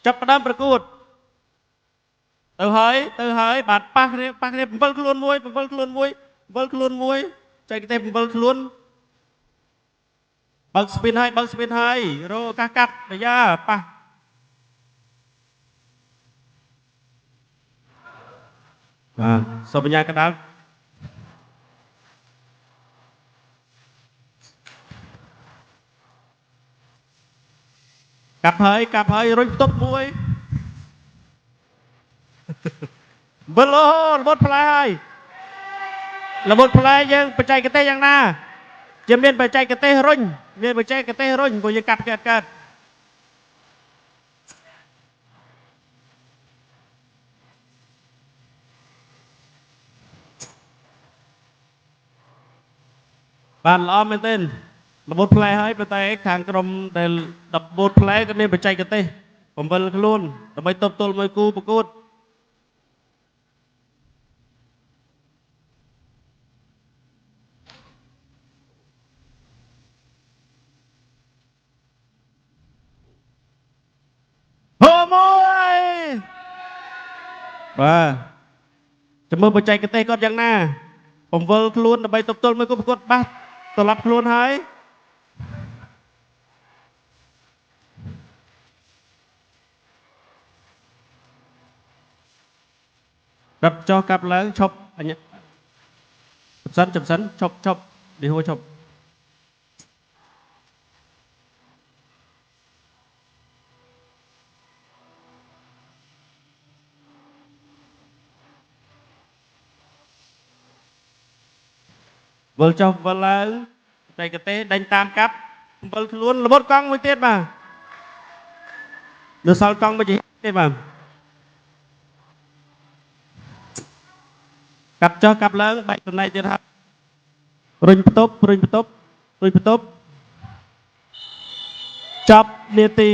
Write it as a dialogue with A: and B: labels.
A: chấp đám bật cút từ hơi bạn pa kia vâng luôn muối vâng luôn muối chạy cái tem vâng luôn băng spin hai rồi cắt bây giờ pa so với nhau cái đó cặp hơi rồi tốt muối vâng luôn một play là một play nhưng phải chạy cái tay yang na chiếm liên phải chạy cái tay rung liên phải chạy cái tay rung của như cắt bạn lo men tên là một play hơiไปแต่ខាងក្រុមដែល14 play ក៏មានបច្ចេកទេស7ខ្លួនដើម្បីទប់ទល់មួយគូប្រកួតហូមួយបាទចាំមើលបច្ចេកទេសគាត់យ៉ាងណា7ខ្លួនដើម្បីទប់ទល់មួយគូប្រកួតបាសត្រឡប់ខ្លួនហើយកាប់ចោះកាប់ឡើងឈប់អញ្ញចាំសិនឈប់điហួឈប់វិលចុះវិលឡើងបច្ចេកទេសដេញតាមកាប់7ខ្លួនល្បុតកង់មួយទៀតបាទនៅសល់កង់មួយទៀតបាទកាប់ចុះកាប់ឡើងបែកតំណែងទៀតហើយរុញបន្ទប់ចប់នាទី